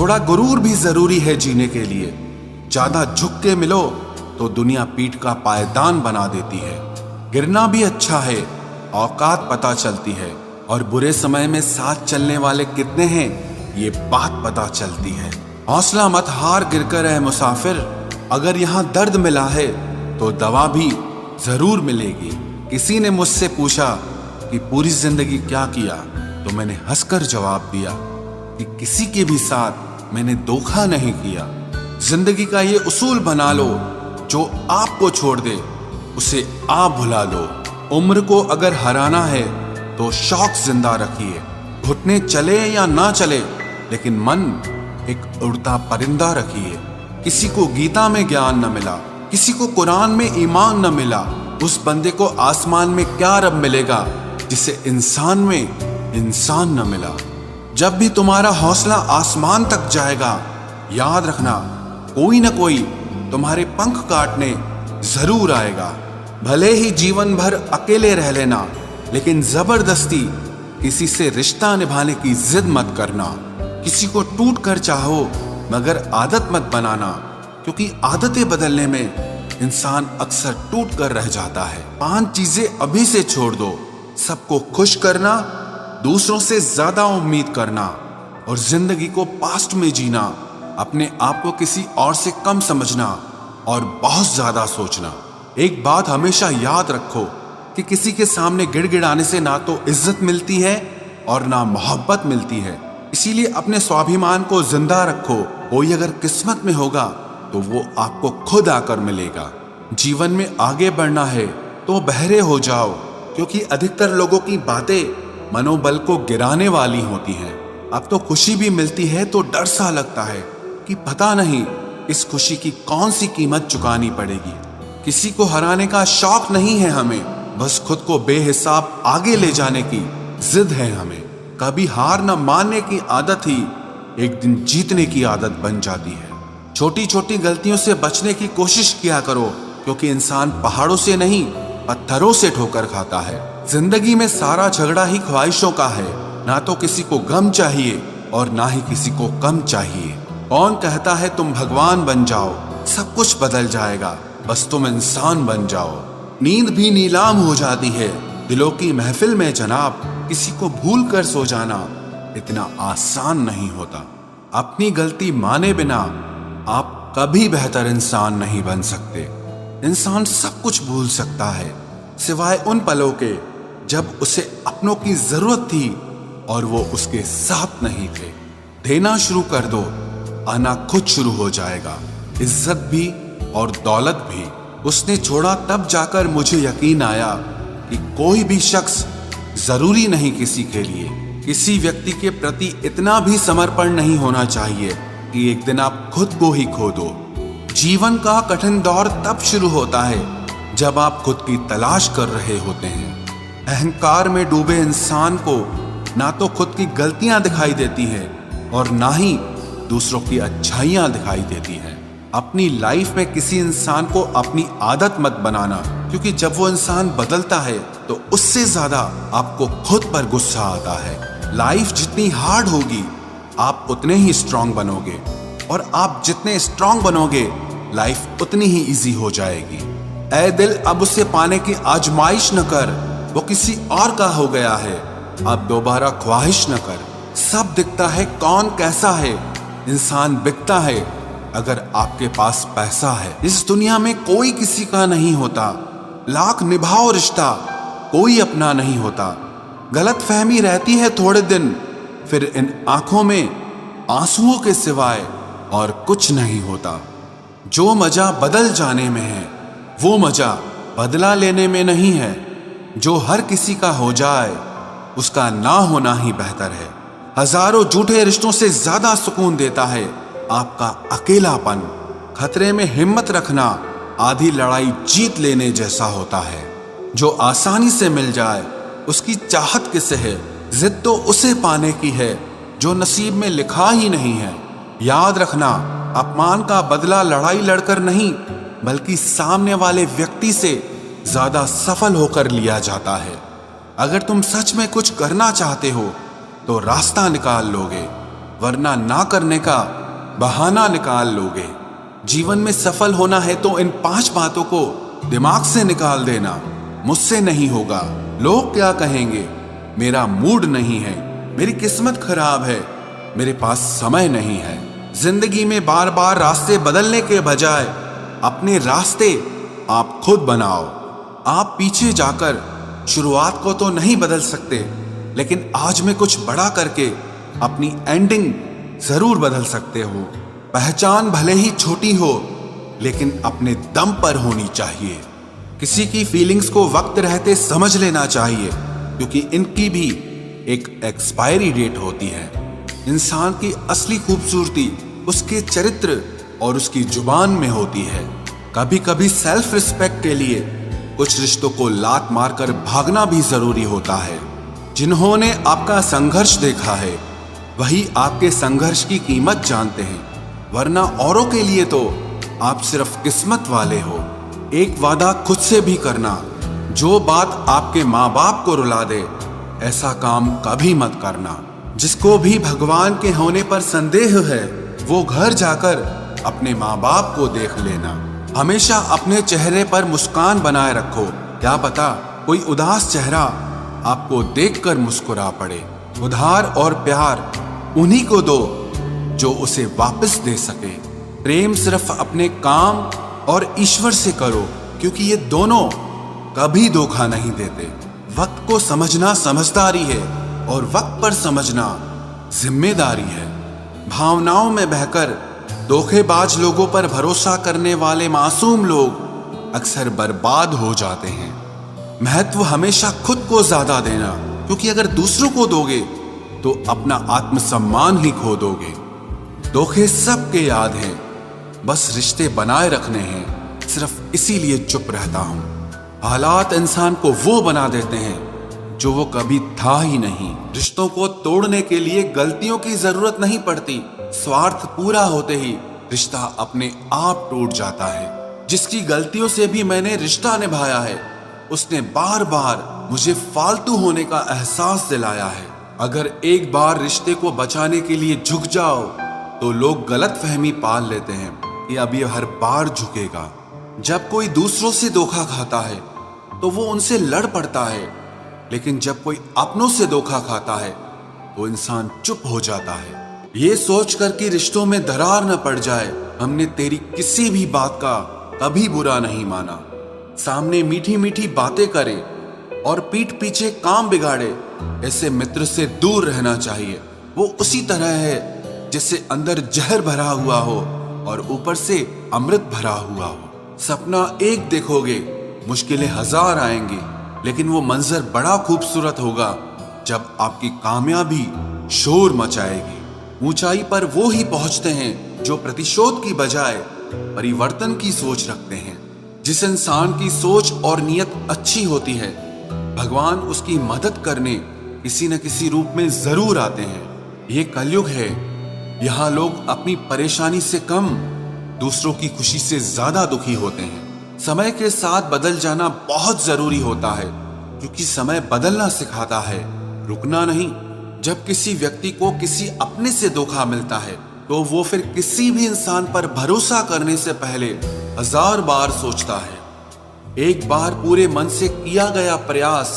थोड़ा गुरूर भी जरूरी है जीने के लिए। ज्यादा झुक के मिलो तो दुनिया पीठ का पायदान बना देती है। गिरना भी अच्छा है, औकात पता चलती है, और बुरे समय में साथ चलने वाले कितने हैं ये बात पता चलती है। हौसला मत हार गिर कर है मुसाफिर, अगर यहाँ दर्द मिला है तो दवा भी जरूर मिलेगी। किसी ने मुझसे पूछा कि पूरी जिंदगी क्या किया, तो मैंने हंसकर जवाब दिया कि किसी के भी साथ मैंने धोखा नहीं किया। जिंदगी का ये उसूल बना लो, जो आपको छोड़ दे उसे आप भुला लो। उम्र को अगर हराना है तो शौक जिंदा रखिए। घुटने चले या ना चले, लेकिन मन एक उड़ता परिंदा रखिए। किसी को गीता में ज्ञान न मिला, किसी को कुरान में ईमान न मिला, उस बंदे को आसमान में क्या रब मिलेगा जिसे इंसान में इंसान न मिला। जब भी तुम्हारा हौसला आसमान तक जाएगा, याद रखना कोई न कोई तुम्हारे पंख काटने जरूर आएगा। भले ही जीवन भर अकेले रह लेना, लेकिन जबरदस्ती किसी से रिश्ता निभाने की जिद मत करना। किसी को टूट कर चाहो, मगर आदत मत बनाना, क्योंकि आदतें बदलने में इंसान अक्सर टूट कर रह जाता है। 5 चीजें अभी से छोड़ दो। सबको खुश करना, दूसरों से ज्यादा उम्मीद करना, और जिंदगी को पास्ट में जीना। अपने आप को किसी और से कम समझना और बहुत ज्यादा सोचना। एक बात हमेशा याद रखो कि किसी के सामने गिड़गिड़ाने से ना तो इज्जत मिलती है और ना मोहब्बत मिलती है। इसीलिए अपने स्वाभिमान को जिंदा रखो। कोई अगर किस्मत में होगा तो वो आपको खुद आकर मिलेगा। जीवन में आगे बढ़ना है तो बहरे हो जाओ, क्योंकि अधिकतर लोगों की बातें मनोबल को गिराने वाली होती हैं। अब तो खुशी भी मिलती है तो डर सा लगता है कि पता नहीं इस खुशी की कौन सी कीमत चुकानी पड़ेगी। किसी को हराने का शौक नहीं है हमें, बस खुद को बेहिसाब आगे ले जाने की जिद है हमें। कभी हार न मानने की आदत ही एक दिन जीतने की आदत बन जाती है। छोटी छोटी गलतियों से बचने की कोशिश किया करो, क्योंकि इंसान पहाड़ों से नहीं पत्थरों से ठोकर खाता है। जिंदगी में सारा झगड़ा ही ख्वाहिशों का है। ना तो किसी को गम चाहिए और ना ही किसी को कम चाहिए। कौन कहता है तुम भगवान बन जाओ, सब कुछ बदल जाएगा, बस तुम इंसान बन जाओ। नींद भी नीलाम हो जाती है दिलों की महफिल में जनाब। किसी को भूल कर सो जाना इतना आसान नहीं होता। अपनी गलती माने बिना आप कभी बेहतर इंसान नहीं बन सकते। इंसान सब कुछ भूल सकता है, सिवाय उन पलों के जब उसे अपनों की जरूरत थी और वो उसके साथ नहीं थे। देना शुरू कर दो, आना खुद शुरू हो जाएगा। इज्जत भी और दौलत भी उसने छोड़ा, तब जाकर मुझे यकीन आया कि कोई भी शख्स जरूरी नहीं किसी के लिए। किसी व्यक्ति के प्रति इतना भी समर्पण नहीं होना चाहिए कि एक दिन आप खुद को ही खो दो। जीवन का कठिन दौर तब शुरू होता है जब आप खुद की तलाश कर रहे होते हैं। अहंकार में डूबे इंसान को ना तो खुद की गलतियां दिखाई देती हैं और ना ही दूसरों की अच्छाइयां दिखाई देती हैं। अपनी लाइफ में किसी इंसान को अपनी आदत मत बनाना, क्योंकि जब वो इंसान बदलता है तो उससे ज्यादा आपको खुद पर गुस्सा आता है। लाइफ जितनी हार्ड होगी आप उतने ही स्ट्रांग बनोगे, और आप जितने स्ट्रांग बनोगे लाइफ उतनी ही इजी हो जाएगी। ऐ दिल अब उसे पाने की आजमाइश न कर, वो किसी और का हो गया है, अब दोबारा ख्वाहिश न कर। सब दिखता है कौन कैसा है, इंसान बिकता है अगर आपके पास पैसा है। इस दुनिया में कोई किसी का नहीं होता, लाख निभाओ रिश्ता कोई अपना नहीं होता। गलत फहमी रहती है थोड़े दिन, फिर इन आंखों में आंसुओं के सिवाय और कुछ नहीं होता। जो मजा बदल जाने में है वो मजा बदला लेने में नहीं है। जो हर किसी का हो जाए उसका ना होना ही बेहतर है। हजारों झूठे रिश्तों से ज्यादा सुकून देता है आपका अकेलापन। खतरे में हिम्मत रखना आधी लड़ाई जीत लेने जैसा होता है। जो आसानी से मिल जाए उसकी चाहत किसे है, जिद तो उसे पाने की है जो नसीब में लिखा ही नहीं है। याद रखना, अपमान का बदला लड़ाई लड़कर नहीं बल्कि सामने वाले व्यक्ति से ज्यादा सफल होकर लिया जाता है। अगर तुम सच में कुछ करना चाहते हो तो रास्ता निकाल लोगे, वरना ना करने का बहाना निकाल लोगे। जीवन में सफल होना है तो इन 5 बातों को दिमाग से निकाल देना। मुझसे नहीं होगा, लोग क्या कहेंगे, मेरा मूड नहीं है, मेरी किस्मत खराब है, मेरे पास समय नहीं है। जिंदगी में बार बार रास्ते बदलने के बजाय अपने रास्ते आप खुद बनाओ। आप पीछे जाकर शुरुआत को तो नहीं बदल सकते, लेकिन आज में कुछ बड़ा करके अपनी एंडिंग जरूर बदल सकते हो। पहचान भले ही छोटी हो, लेकिन अपने दम पर होनी चाहिए। किसी की फीलिंग्स को वक्त रहते समझ लेना चाहिए, क्योंकि इनकी भी एक एक्सपायरी डेट होती है। इंसान की असली खूबसूरती उसके चरित्र और उसकी जुबान में होती है। कभी कभी सेल्फ रिस्पेक्ट के लिए कुछ रिश्तों को लात मारकर भागना भी जरूरी होता है। जिन्होंने आपका संघर्ष देखा है वही आपके संघर्ष की कीमत जानते हैं, वरना औरों के लिए तो आप सिर्फ किस्मत वाले हो। एक वादा खुद से भी करना, जो बात आपके माँ बाप को रुला दे ऐसा काम कभी मत करना। जिसको भी भगवान के होने पर संदेह है वो घर जाकर अपने माँ बाप को देख लेना। हमेशा अपने चेहरे पर मुस्कान बनाए रखो, क्या पता कोई उदास चेहरा आपको देखकर मुस्कुरा पड़े। उधार और प्यार उन्हीं को दो जो उसे वापस दे सके। प्रेम सिर्फ अपने काम और ईश्वर से करो, क्योंकि ये दोनों कभी धोखा नहीं देते। वक्त को समझना समझदारी है और वक्त पर समझना जिम्मेदारी है। भावनाओं में बहकर धोखेबाज लोगों पर भरोसा करने वाले मासूम लोग अक्सर बर्बाद हो जाते हैं। महत्व हमेशा खुद को ज्यादा देना, क्योंकि अगर दूसरों को दोगे तो अपना आत्मसम्मान ही खो दोगे। धोखे सबके याद हैं, बस रिश्ते बनाए रखने हैं, सिर्फ इसीलिए चुप रहता हूं। हालात इंसान को वो बना देते हैं जो वो कभी था ही नहीं। रिश्तों को तोड़ने के लिए गलतियों की जरूरत नहीं पड़ती, स्वार्थ पूरा होते ही रिश्ता अपने आप टूट जाता है। जिसकी गलतियों से भी मैंने रिश्ता निभाया है उसने बार बार मुझे फालतू होने का एहसास दिलाया है। अगर एक बार रिश्ते को बचाने के लिए झुक जाओ तो लोग गलतफहमी पाल लेते हैं कि अब ये हर बार झुकेगा। जब कोई दूसरों से धोखा खाता है तो वो उनसे लड़ पड़ता है, लेकिन जब कोई अपनों से धोखा खाता है तो इंसान चुप हो जाता है। ये सोचकर कि रिश्तों में दरार न पड़ जाए, हमने तेरी किसी भी बात का कभी बुरा नहीं माना। सामने मीठी मीठी बातें करे और पीठ पीछे काम बिगाड़े, ऐसे मित्र से दूर रहना चाहिए। वो उसी तरह है जिससे अंदर जहर भरा हुआ हो और ऊपर से अमृत भरा हुआ हो। सपना एक देखोगे, मुश्किलें 1000 आएंगी, लेकिन वो मंजर बड़ा खूबसूरत होगा जब आपकी कामयाबी शोर मचाएगी। ऊंचाई पर वो ही पहुंचते हैं जो प्रतिशोध की बजाय परिवर्तन की सोच रखते हैं। जिस इंसान की सोच और नियत अच्छी होती है, भगवान उसकी मदद करने किसी न किसी रूप में जरूर आते हैं। ये कलयुग है, यहाँ लोग अपनी परेशानी से कम दूसरों की खुशी से ज्यादा दुखी होते हैं। समय के साथ बदल जाना बहुत जरूरी होता है, क्योंकि समय बदलना सिखाता है, रुकना नहीं। जब किसी व्यक्ति को किसी अपने से धोखा मिलता है तो वो फिर किसी भी इंसान पर भरोसा करने से पहले 1000 बार सोचता है। एक बार पूरे मन से किया गया प्रयास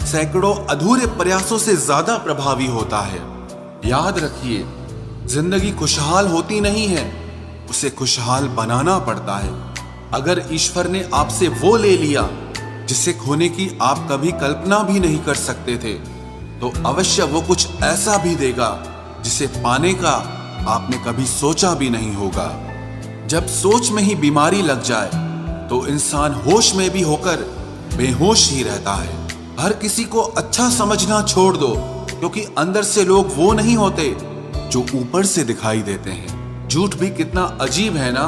सैकड़ों अधूरे प्रयासों से ज्यादा प्रभावी होता है। याद रखिए, जिंदगी खुशहाल होती नहीं है, उसे खुशहाल बनाना पड़ता है। अगर ईश्वर ने आपसे वो ले लिया जिसे खोने की आप कभी कल्पना भी नहीं कर सकते थे, तो अवश्य वो कुछ ऐसा भी देगा जिसे पाने का आपने कभी सोचा भी नहीं होगा। जब सोच में ही बीमारी लग जाए तो इंसान होश में भी होकर बेहोश ही रहता है। हर किसी को अच्छा समझना छोड़ दो, क्योंकि अंदर से लोग वो नहीं होते जो ऊपर से दिखाई देते हैं। झूठ भी कितना अजीब है ना,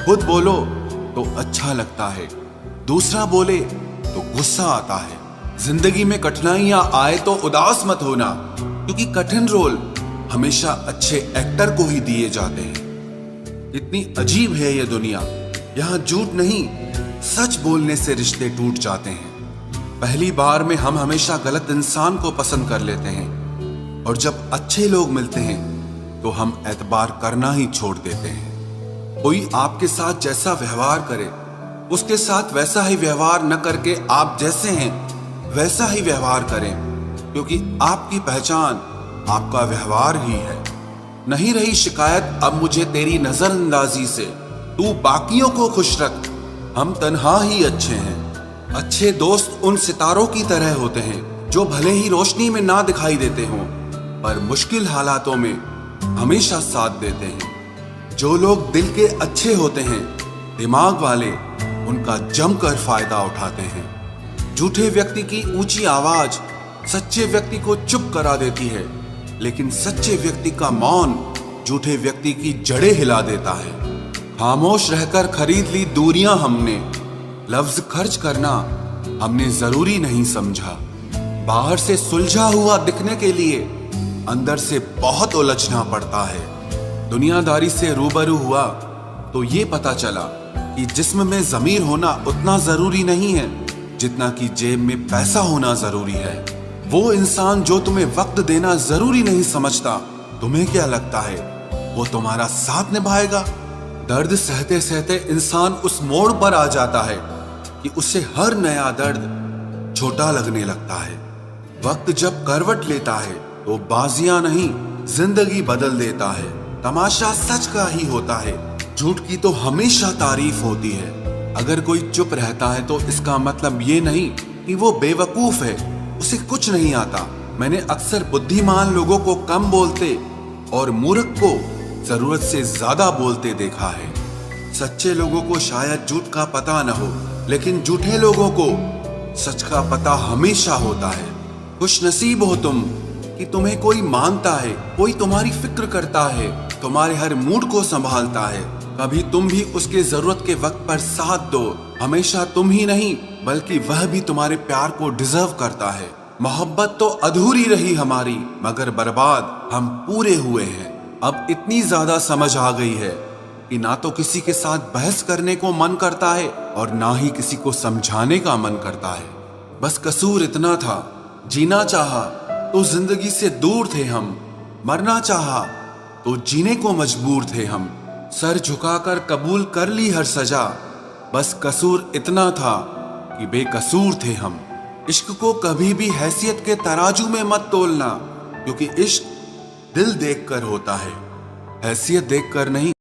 खुद बोलो तो अच्छा लगता है, दूसरा बोले तो गुस्सा आता है। जिंदगी में कठिनाइयां आए तो उदास मत होना, क्योंकि कठिन रोल हमेशा अच्छे एक्टर को ही दिए जाते हैं। इतनी अजीब है ये दुनिया, यहाँ झूठ नहीं सच बोलने से रिश्ते टूट जाते हैं। पहली बार में हम हमेशा गलत इंसान को पसंद कर लेते हैं, और जब अच्छे लोग मिलते हैं तो हम एतबार करना ही छोड़ देते हैं। कोई आपके साथ जैसा व्यवहार करे, उसके साथ वैसा ही व्यवहार न करके आप जैसे हैं वैसा ही व्यवहार करें, क्योंकि आपकी पहचान आपका व्यवहार ही है। नहीं रही शिकायत अब मुझे तेरी नजरअंदाजी से, तू बाकियों को खुश रख, हम तन्हा ही अच्छे हैं। अच्छे दोस्त उन सितारों की तरह होते हैं जो भले ही रोशनी में ना दिखाई देते हों, पर मुश्किल हालातों में हमेशा साथ देते हैं। जो लोग दिल के अच्छे होते हैं, दिमाग वाले, उनका जमकर फायदा उठाते हैं। झूठे व्यक्ति की ऊंची आवाज सच्चे व्यक्ति को चुप करा देती है, लेकिन सच्चे व्यक्ति का मौन झूठे व्यक्ति की जड़ें हिला देता है। खामोश रहकर खरीद ली दूरियां हमने, लफ्ज खर्च करना हमने जरूरी नहीं समझा। बाहर से सुलझा हुआ दिखने के लिए अंदर से बहुत उलझना पड़ता है। दुनियादारी से रूबरू हुआ तो ये पता चला कि जिस्म में ज़मीर होना उतना जरूरी नहीं है जितना कि जेब में पैसा होना जरूरी है। वो इंसान जो तुम्हें वक्त देना जरूरी नहीं समझता, तुम्हें क्या लगता है वो तुम्हारा साथ निभाएगा? दर्द सहते सहते इंसान उस मोड़ पर आ जाता है कि उसे हर नया दर्द छोटा लगने लगता है। वक्त जब करवट लेता है तो बाजियां नहीं जिंदगी बदल देता है। तमाशा सच का ही होता है, झूठ की तो हमेशा तारीफ होती है। अगर कोई चुप रहता है तो इसका मतलब ये नहीं कि वो बेवकूफ है, उसे कुछ नहीं आता। मैंने अक्सर बुद्धिमान लोगों को कम बोलते और मूर्ख को जरूरत से ज्यादा बोलते देखा है। सच्चे लोगों को शायद झूठ का पता न हो, लेकिन झूठे लोगों को सच का पता हमेशा होता है। खुश नसीब हो तुम कि तुम्हें कोई मानता है, कोई तुम्हारी फिक्र करता है, तुम्हारे हर मूड को संभालता है। कभी तुम भी उसके जरूरत के वक्त पर साथ दो। हमेशा तुम ही नहीं बल्कि वह भी तुम्हारे प्यार को डिजर्व करता है। मोहब्बत तो अधूरी रही हमारी, मगर बर्बाद हम पूरे हुए हैं। अब इतनी ज्यादा समझ आ गई है कि ना तो किसी के साथ बहस करने को मन करता है और ना ही किसी को समझाने का मन करता है। बस कसूर इतना था, जीना चाहा तो जिंदगी से दूर थे हम, मरना चाहा तो जीने को मजबूर थे हम। सर झुकाकर कबूल कर ली हर सजा, बस कसूर इतना था कि बेकसूर थे हम। इश्क को कभी भी हैसियत के तराजू में मत तोलना, क्योंकि इश्क दिल देखकर होता है, हैसियत देखकर नहीं।